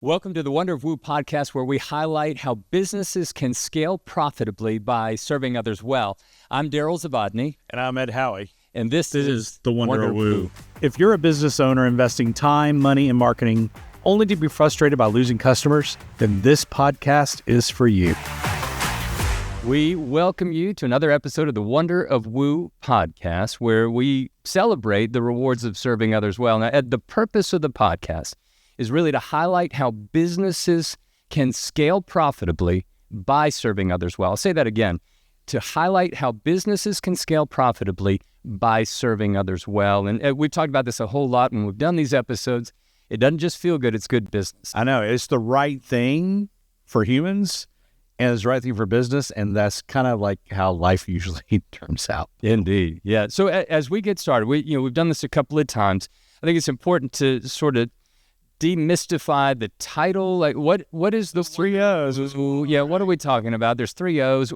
Welcome to the Wonder of Woo podcast, where we highlight how businesses can scale profitably by serving others well. I'm Daryl Zavadny. And I'm Ed Howie. And this is the Wonder of Woo. If you're a business owner investing time, money, and marketing only to be frustrated by losing customers, then this podcast is for you. We welcome you to another episode of the Wonder of Woo podcast, where we celebrate the rewards of serving others well. Now, Ed, the purpose of the podcast is really to highlight how businesses can scale profitably by serving others well. I'll say that again, to highlight how businesses can scale profitably by serving others well. And we've talked about this a whole lot when we've done these episodes. It doesn't just feel good, it's good business. I know, it's the right thing for humans, and it's the right thing for business, and that's kind of like how life usually turns out. Indeed, yeah. So as we get started, we've done this a couple of times. I think it's important to sort of demystify the title. Like, what is the 3 O's? Yeah, what are we talking about? There's 3 O's.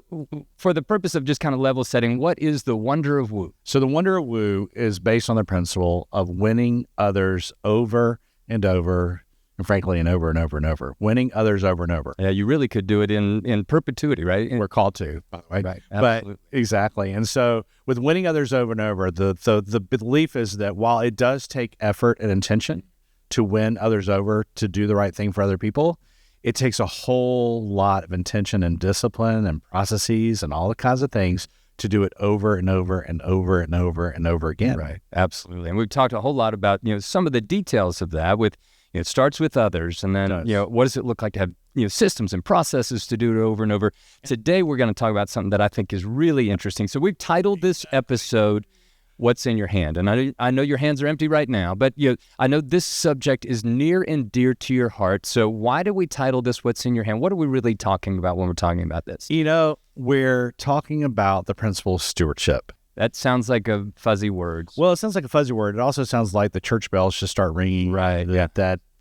For the purpose of just kind of level setting, what is the Wonder of Woo? So the Wonder of Woo is based on the principle of winning others over and over, and frankly, and over and over and over. Winning others over and over. Yeah, you really could do it in perpetuity, right? We're called to, by the way. Right, absolutely. But exactly. And so with winning others over and over, the belief is that while it does take effort and intention to win others over, to do the right thing for other people, it takes a whole lot of intention and discipline and processes and all the kinds of things to do it over and over and over and over and over again. Right, absolutely. And we've talked a whole lot about, some of the details of that with, it starts with others, and then, what does it look like to have, systems and processes to do it over and over. Today, we're going to talk about something that I think is really interesting. So we've titled this episode, What's in Your Hand? And I know your hands are empty right now, but I know this subject is near and dear to your heart. So why do we title this What's in Your Hand? What are we really talking about when we're talking about this? We're talking about the principle of stewardship. That sounds like a fuzzy word. Well, it sounds like a fuzzy word. It also sounds like the church bells should start ringing. Right.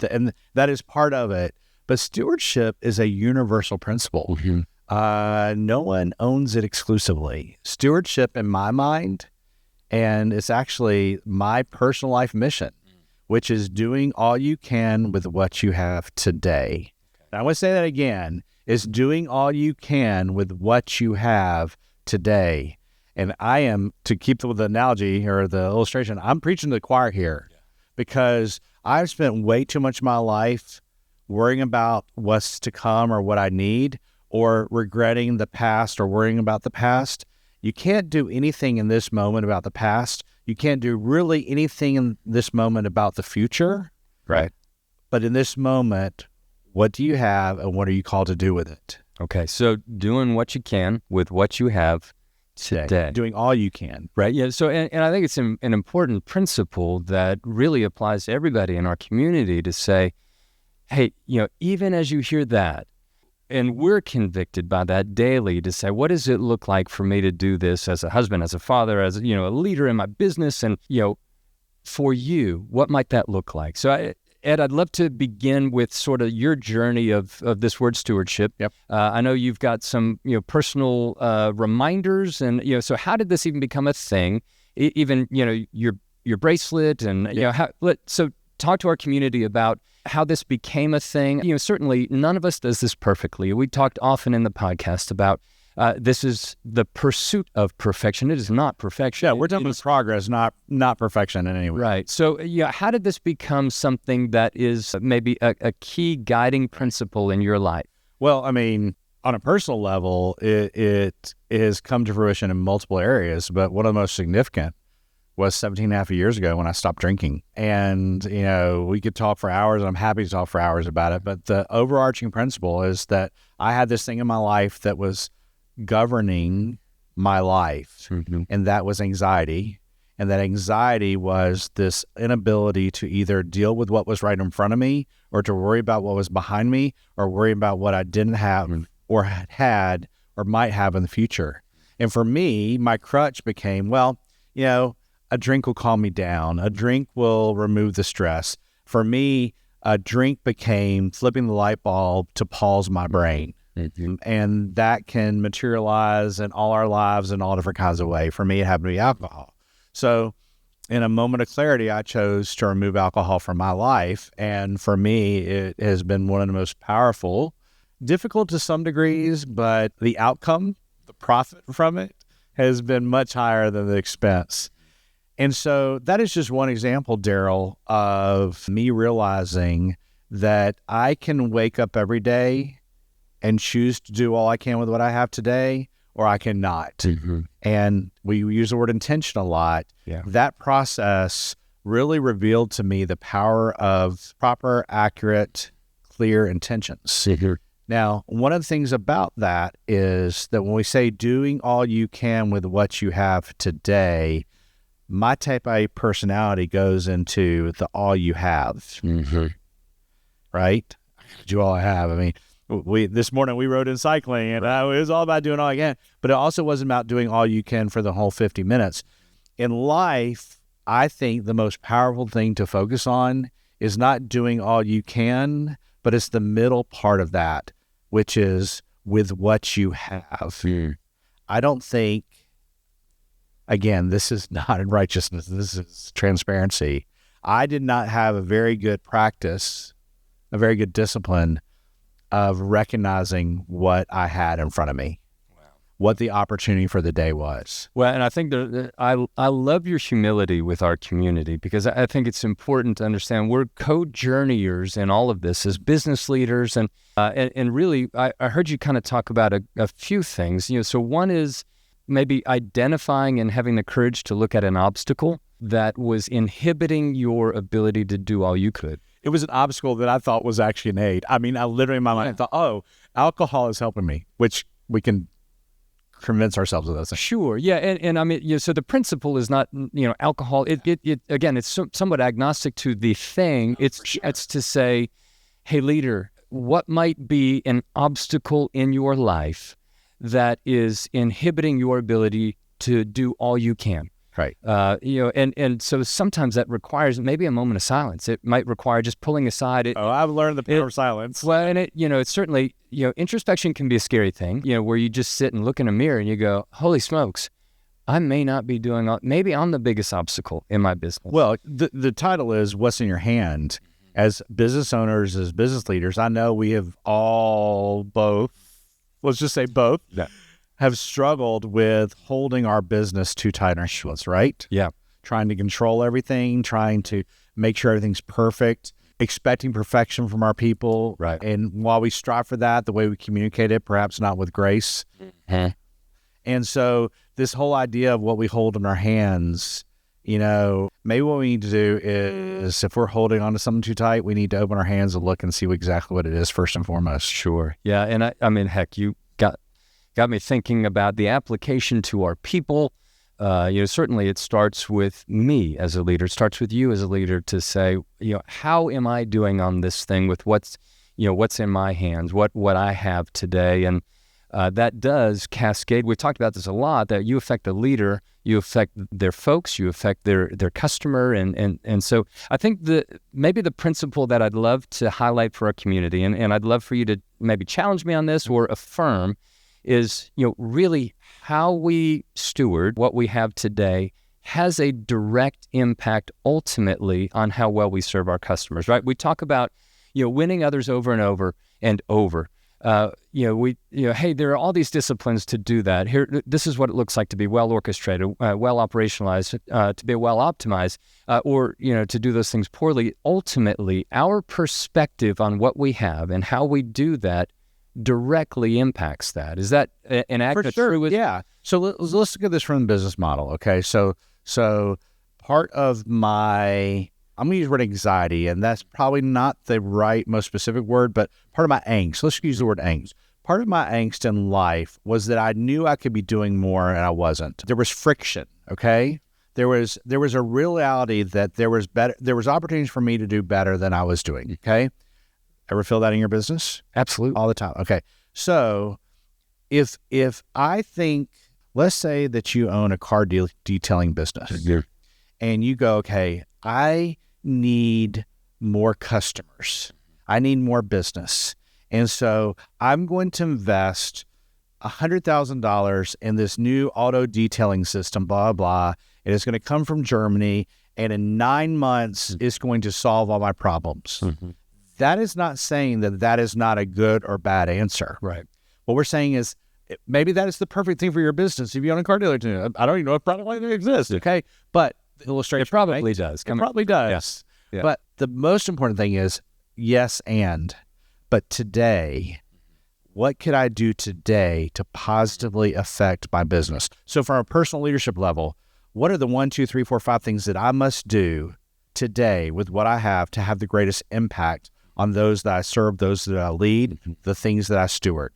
And that is part of it. But stewardship is a universal principle. Mm-hmm. No one owns it exclusively. Stewardship, in my mind, and it's actually my personal life mission, which is doing all you can with what you have today. And I want to say that again, is doing all you can with what you have today. And I am, to keep with the analogy or the illustration, I'm preaching to the choir here because I've spent way too much of my life worrying about what's to come or what I need, or regretting the past or worrying about the past. You can't do anything in this moment about the past. You can't do really anything in this moment about the future. Right. But in this moment, what do you have and what are you called to do with it? Okay, so doing what you can with what you have today. Doing all you can. Right, yeah. So, and I think it's an important principle that really applies to everybody in our community to say, hey, even as you hear that, and we're convicted by that daily to say, what does it look like for me to do this as a husband, as a father, as a leader in my business? And, for you, what might that look like? So, Ed, I'd love to begin with sort of your journey of this word stewardship. Yep. I know you've got some, personal reminders, and, so how did this even become a thing? Even, your bracelet and, so talk to our community about how this became a thing. Certainly none of us does this perfectly. We talked often in the podcast about this is the pursuit of perfection. It is not perfection. Yeah, we're talking about progress, not perfection in any way. Right. So, how did this become something that is maybe a key guiding principle in your life? Well, I mean, on a personal level, it has come to fruition in multiple areas, but one of the most significant was 17 and a half years ago when I stopped drinking. And, we could talk for hours, and I'm happy to talk for hours about it. But the overarching principle is that I had this thing in my life that was governing my life, and that was anxiety. And that anxiety was this inability to either deal with what was right in front of me, or to worry about what was behind me, or worry about what I didn't have or had or might have in the future. And for me, my crutch became, a drink will calm me down. A drink will remove the stress. For me, a drink became flipping the light bulb to pause my brain. And that can materialize in all our lives in all different kinds of ways. For me, it happened to be alcohol. So in a moment of clarity, I chose to remove alcohol from my life. And for me, it has been one of the most powerful, difficult to some degrees, but the outcome, the profit from it, has been much higher than the expense. And so that is just one example, Daryl, of me realizing that I can wake up every day and choose to do all I can with what I have today, or I cannot. Mm-hmm. And we use the word intention a lot. Yeah. That process really revealed to me the power of proper, accurate, clear intentions. Mm-hmm. Now, one of the things about that is that when we say doing all you can with what you have today, my type A personality goes into the all you have, Mm-hmm. right? I gotta do all I have. I mean, this morning we rode in cycling, and it was all about doing all I can, but it also wasn't about doing all you can for the whole 50 minutes. In life, I think the most powerful thing to focus on is not doing all you can, but it's the middle part of that, which is with what you have. Mm. I don't think, again, this is not in righteousness, this is transparency. I did not have a very good practice, a very good discipline of recognizing what I had in front of me, what the opportunity for the day was. Well, and I think I love your humility with our community, because I think it's important to understand we're co-journeyers in all of this as business leaders. And really, I heard you kind of talk about a few things. So one is maybe identifying and having the courage to look at an obstacle that was inhibiting your ability to do all you could. It was an obstacle that I thought was actually an aid. I mean, I literally in my mind thought, oh, alcohol is helping me, which we can convince ourselves of those things. Sure. Yeah. And I mean, so the principle is not, alcohol. It again, it's somewhat agnostic to the thing. It's to say, hey, leader, what might be an obstacle in your life that is inhibiting your ability to do all you can? Right. And so sometimes that requires maybe a moment of silence. It might require just pulling aside. I've learned the power of silence. Well, and it's certainly, introspection can be a scary thing, where you just sit and look in a mirror and you go, holy smokes, I may not be doing maybe I'm the biggest obstacle in my business. Well, the title is What's in Your Hand. As business owners, as business leaders, I know we have all both, let's just say both, have struggled with holding our business too tight on our shoes, right? Yeah. Trying to control everything, trying to make sure everything's perfect, expecting perfection from our people. Right. And while we strive for that, the way we communicate it, perhaps not with grace. Mm-hmm. And so this whole idea of what we hold in our hands, maybe what we need to do is if we're holding on to something too tight, we need to open our hands and look and see exactly what it is first and foremost. Sure. Yeah. And I mean, heck, you got me thinking about the application to our people. Certainly it starts with me as a leader. It starts with you as a leader to say, how am I doing on this thing with what's in my hands, what I have today? And that does cascade. We've talked about this a lot, that you affect the leader, you affect their folks, you affect their customer. And so I think maybe the principle that I'd love to highlight for our community, and I'd love for you to maybe challenge me on this or affirm, is, really how we steward what we have today has a direct impact ultimately on how well we serve our customers, right? We talk about, winning others over and over and over. Hey, there are all these disciplines to do that. Here, this is what it looks like to be well orchestrated, well operationalized, to be well optimized, or, to do those things poorly. Ultimately, our perspective on what we have and how we do that directly impacts that. Is that an accurate? For sure. Yeah. So let's look at this from the business model. Okay. So part of my, I'm going to use the word anxiety, and that's probably not the right, most specific word, but part of my angst, let's use the word angst. Part of my angst in life was that I knew I could be doing more and I wasn't. There was friction. Okay. There was a reality that there was opportunities for me to do better than I was doing. Okay. Ever feel that in your business? Absolutely. All the time. Okay. So if I think, let's say that you own a car detailing business, and you go, okay, I need more customers. I need more business. And so I'm going to invest $100,000 in this new auto detailing system, blah, blah, and it's going to come from Germany, and in 9 months, it's going to solve all my problems. Mm-hmm. That is not saying that that is not a good or bad answer. Right. What we're saying is maybe that is the perfect thing for your business. If you own a car dealer, I don't even know if product like that exists. Okay. But the illustration. It probably does. It probably does. Yes. Yeah. But the most important thing is yes, but today, what could I do today to positively affect my business? So from a personal leadership level, what are the 1, 2, 3, 4, 5 things that I must do today with what I have to have the greatest impact on those that I serve, those that I lead, the things that I steward?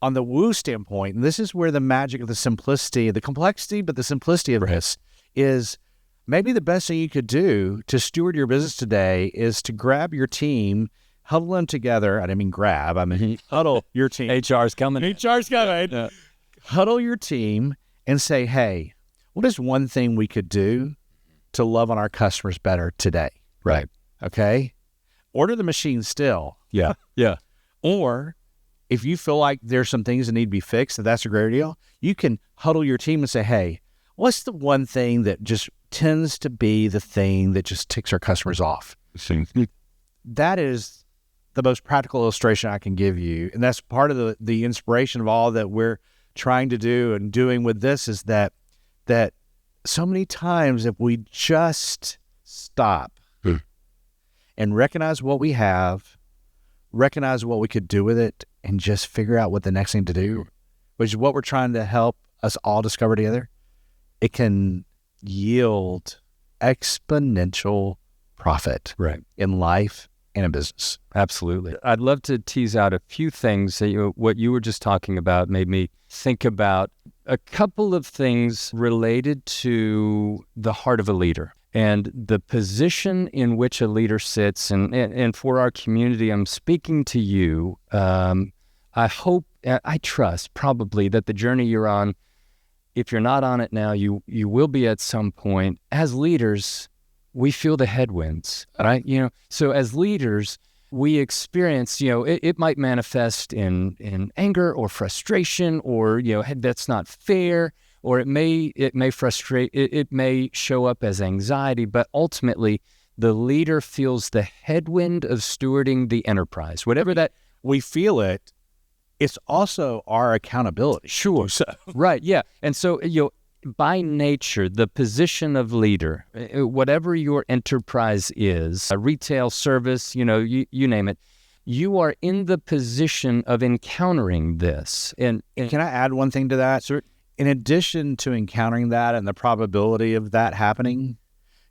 On the woo standpoint, and this is where the magic of the simplicity, the complexity, but the simplicity of this is maybe the best thing you could do to steward your business today is to grab your team, huddle them together. I didn't mean grab, I mean huddle your team. HR's coming. HR's coming. Yeah. Huddle your team and say, hey, what is one thing we could do to love on our customers better today? Right. Okay? Order the machine still. Yeah. Yeah. Or if you feel like there's some things that need to be fixed, that's a great deal, you can huddle your team and say, hey, what's the one thing that just tends to be the thing that just ticks our customers off? That is the most practical illustration I can give you. And that's part of the inspiration of all that we're trying to do and doing with this is that so many times if we just stop and recognize what we have, recognize what we could do with it, and just figure out what the next thing to do, which is what we're trying to help us all discover together, it can yield exponential profit in life and in business. Absolutely. I'd love to tease out a few things that what you were just talking about made me think about a couple of things related to the heart of a leader and the position in which a leader sits. And for our community, I'm speaking to you. I hope, I trust probably that the journey you're on, if you're not on it now, you will be at some point. As leaders, we feel the headwinds, right? So as leaders, we experience, it might manifest in anger or frustration, or that's not fair, or it may frustrate. It may show up as anxiety, but ultimately, the leader feels the headwind of stewarding the enterprise, whatever that. We feel it. It's also our accountability. Sure. So. Right. Yeah. And so, by nature, the position of leader, whatever your enterprise is, a retail service, you name it, you are in the position of encountering this. And can I add one thing to that? Sure. In addition to encountering that and the probability of that happening,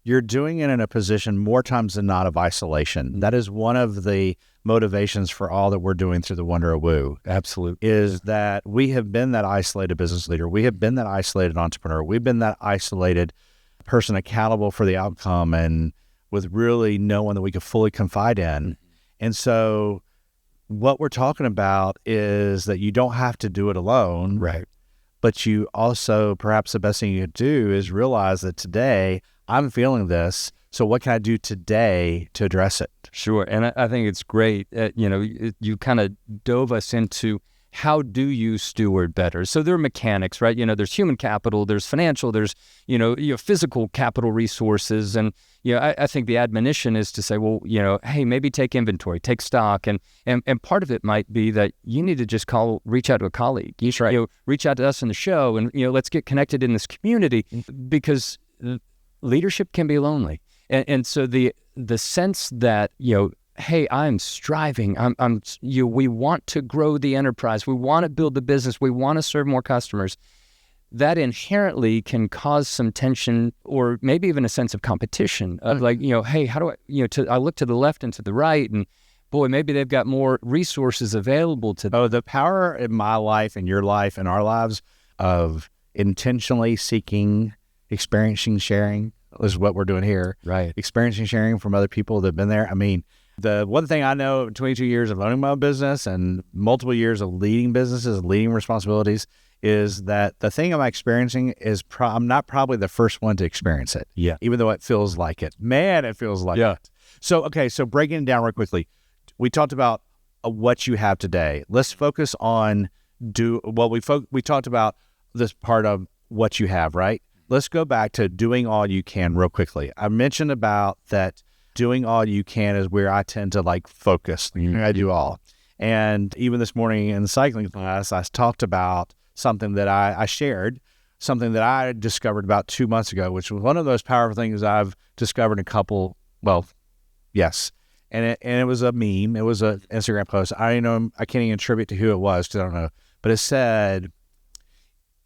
you're doing it in a position more times than not of isolation. That is one of the motivations for all that we're doing through the Wonder of Woo. Absolutely. Is that we have been that isolated business leader. We have been that isolated entrepreneur. We've been that isolated person accountable for the outcome and with really no one that we could fully confide in. And so what we're talking about is that you don't have to do it alone. Right. But you also, perhaps the best thing you could do is realize that today I'm feeling this. So what can I do today to address it? Sure. And I think it's great. You kind of dove us into how do you steward better? So there are mechanics, right? There's human capital, there's financial, there's, physical capital resources. And, I think the admonition is to say, well, hey, maybe take inventory, take stock. And part of it might be that you need to just reach out to a colleague. That's right. Reach out to us in the show and, let's get connected in this community because leadership can be lonely. And so the sense that, hey, I'm striving, we want to grow the enterprise, we want to build the business, we want to serve more customers, that inherently can cause some tension or maybe even a sense of competition of hey, how do I look to the left and to the right and boy, maybe they've got more resources available to them. Oh, the power in my life and your life and our lives of intentionally seeking, experiencing, sharing is what we're doing here. Right. Experiencing, sharing from other people that have been there. I mean, the one thing I know, 22 years of owning my own business and multiple years of leading businesses, leading responsibilities, is that the thing I'm experiencing is I'm not probably the first one to experience it. Yeah. Even though it feels like it. Man, it feels like it. So breaking it down real quickly, we talked about what you have today. Let's focus on we talked about this part of what you have, right? let's go back to doing all you can real quickly. I mentioned about that doing all you can is where I tend to like focus. I do all. And even this morning in the cycling class, I talked about something that I shared, something that I discovered about 2 months ago, which was one of the most powerful things I've discovered in a couple, well, yes. And it was a meme. It was an Instagram post. I can't even attribute to who it was because I don't know. But it said,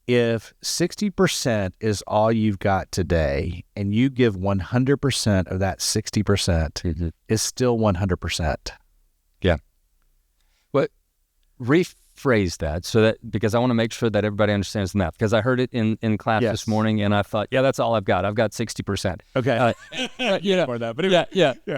if 60% is all you've got today and you give 100% of that 60%, is still 100%. Yeah. But rephrase that so that, because I want to make sure that everybody understands the math, because I heard it in class this morning and I thought, yeah, that's all I've got. I've got 60%. Okay. For that, but anyway,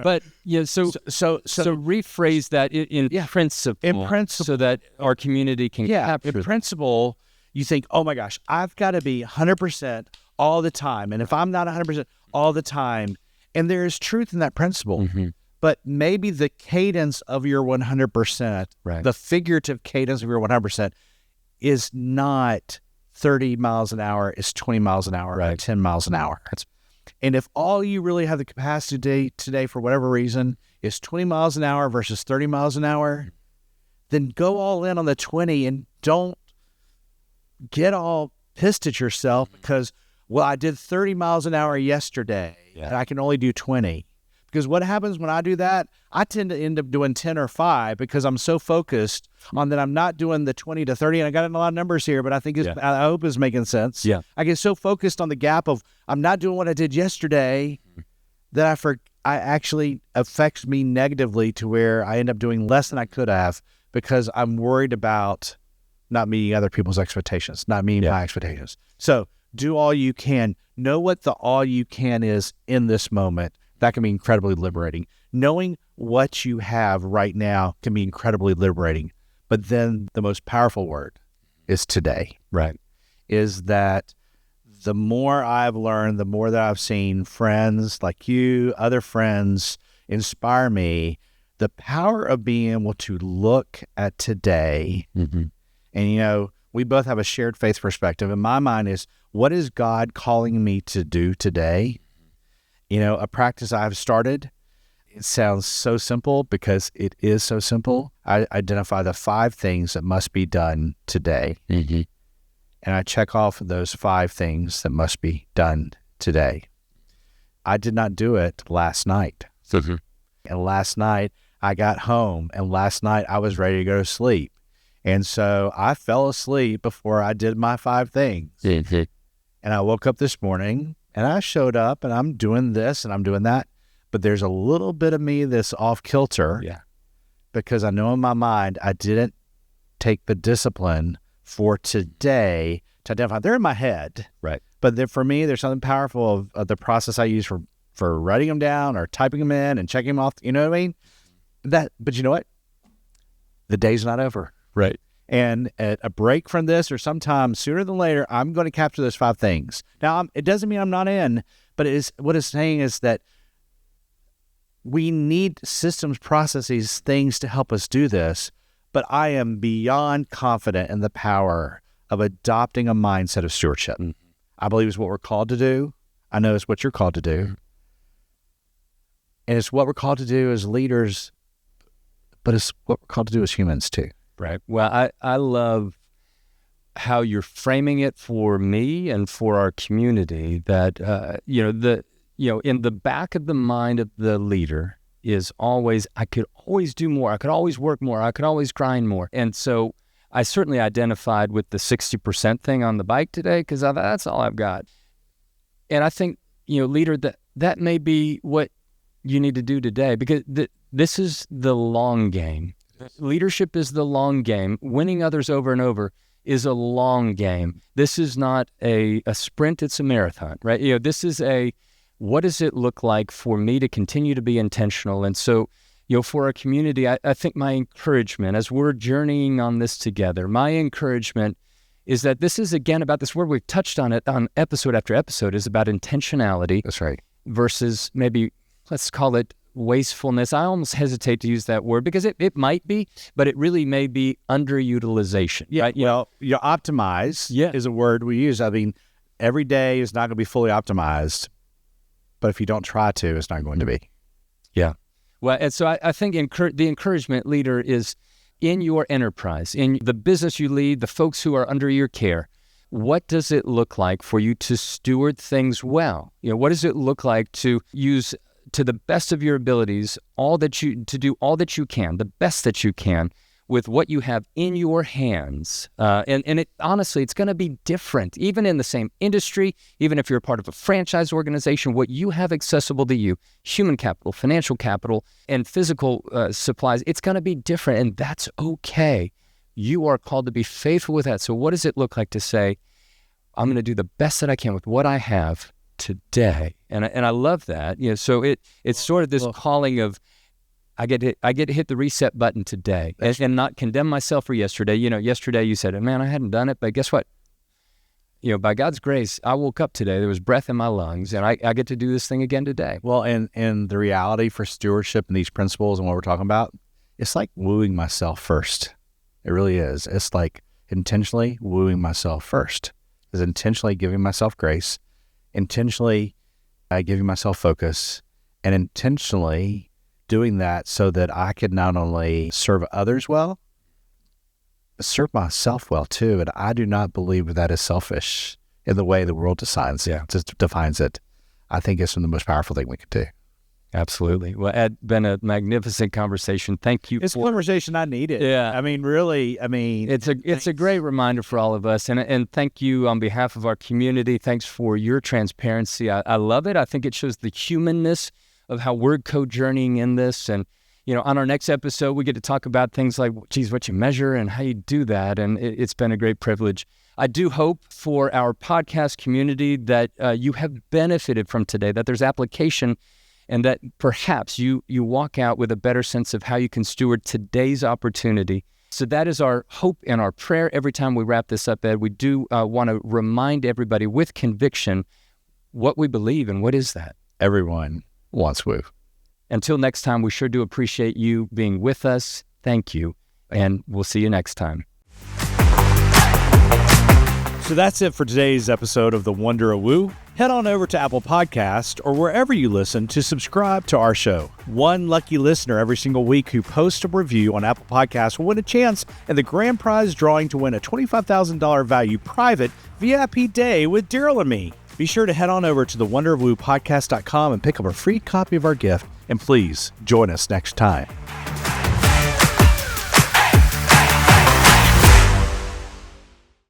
But so rephrase that in principle, so that our community can capture. In principle, you think, oh my gosh, I've got to be 100% all the time. And if I'm not 100% all the time, and there is truth in that principle, but maybe the cadence of your 100%, the figurative cadence of your 100% is not 30 miles an hour, it's 20 miles an hour, or 10 miles an hour. And if all you really have the capacity today for whatever reason is 20 miles an hour versus 30 miles an hour, then go all in on the 20 and don't get all pissed at yourself because, well, I did 30 miles an hour yesterday and I can only do 20. Because what happens when I do that, I tend to end up doing 10 or 5 because I'm so focused on that I'm not doing the 20 to 30. And I got a lot of numbers here, but I think I hope it's making sense. Yeah. I get so focused on the gap of I'm not doing what I did yesterday that I actually affects me negatively to where I end up doing less than I could have because I'm worried about not meeting other people's expectations, not meeting my expectations. So do all you can. Know what the all you can is in this moment. That can be incredibly liberating. Knowing what you have right now can be incredibly liberating. But then the most powerful word is today. Right. Is that the more I've learned, the more that I've seen friends like you, other friends inspire me, the power of being able to look at today. And, we both have a shared faith perspective. And my mind is, what is God calling me to do today? A practice I've started, it sounds so simple because it is so simple. I identify the 5 things that must be done today. And I check off those 5 things that must be done today. I did not do it last night. And last night I got home and last night I was ready to go to sleep. And so I fell asleep before I did my 5 things. And I woke up this morning and I showed up and I'm doing this and I'm doing that. But there's a little bit of me that's off kilter because I know in my mind I didn't take the discipline for today to identify. They're in my head. Right. But for me, there's something powerful of the process I use for writing them down or typing them in and checking them off. You know what I mean? But you know what? The day's not over. Right. And at a break from this or sometime sooner than later, I'm going to capture those 5 things. Now, it doesn't mean I'm not in, but what it's saying is that we need systems, processes, things to help us do this. But I am beyond confident in the power of adopting a mindset of stewardship. I believe it's what we're called to do. I know it's what you're called to do. And it's what we're called to do as leaders, but it's what we're called to do as humans too. Right. Well, I love how you're framing it for me and for our community. That in the back of the mind of the leader is always, I could always do more. I could always work more. I could always grind more. And so I certainly identified with the 60% thing on the bike today because that's all I've got. And I think leader, that may be what you need to do today because this is the long game. Leadership is the long game. Winning others over and over is a long game. This is not a sprint, it's a marathon, right? This is what does it look like for me to continue to be intentional? And so, for our community, I think my encouragement as we're journeying on this together, my encouragement is that this is, again, about this word. We've touched on it on episode after episode, is about intentionality. That's right. Versus maybe, let's call it wastefulness. I almost hesitate to use that word because it might be, but it really may be underutilization. Yeah. Right? Well, optimize is a word we use. I mean, every day is not going to be fully optimized, but if you don't try to, it's not going to be. Yeah. Well, and so I think the encouragement, leader, is in your enterprise, in the business you lead, the folks who are under your care. What does it look like for you to steward things well? What does it look like to use to the best of your abilities to do all that you can, the best that you can, with what you have in your hands? And it honestly, it's going to be different, even in the same industry, even if you're a part of a franchise organization. What you have accessible to you, human capital, financial capital, and physical supplies, it's going to be different, and that's okay. You are called to be faithful with that. So what does it look like to say, I'm going to do the best that I can with what I have today? And I love that. So it's sort of this calling of, I get to hit the reset button today and not condemn myself for yesterday. Yesterday you said, man, I hadn't done it, but guess what? By God's grace, I woke up today. There was breath in my lungs, and I get to do this thing again today. Well, and the reality for stewardship and these principles and what we're talking about, it's like wooing myself first. It really is. It's like intentionally wooing myself first. It's intentionally giving myself grace, intentionally giving myself focus, and intentionally doing that so that I could not only serve others well, but serve myself well too. And I do not believe that is selfish in the way the world defines it. I think it's the most powerful thing we could do. Absolutely. Well, Ed, been a magnificent conversation. Thank you. It's a conversation I needed. Yeah. It's a great reminder for all of us. And thank you on behalf of our community. Thanks for your transparency. I love it. I think it shows the humanness of how we're co-journeying in this. And, on our next episode, we get to talk about things like, what you measure and how you do that. And it's been a great privilege. I do hope for our podcast community that you have benefited from today, that there's application, and that perhaps you walk out with a better sense of how you can steward today's opportunity. So that is our hope and our prayer every time we wrap this up, Ed. We do want to remind everybody with conviction what we believe, and what is that? Everyone wants woo. Until next time, we sure do appreciate you being with us. Thank you, and we'll see you next time. So that's it for today's episode of The Wonder of Woo. Head on over to Apple Podcast or wherever you listen to subscribe to our show. One lucky listener every single week who posts a review on Apple Podcasts will win a chance in the grand prize drawing to win a $25,000 value private VIP day with Daryl and me. Be sure to head on over to thewonderofwoopodcast.com and pick up a free copy of our gift. And please join us next time.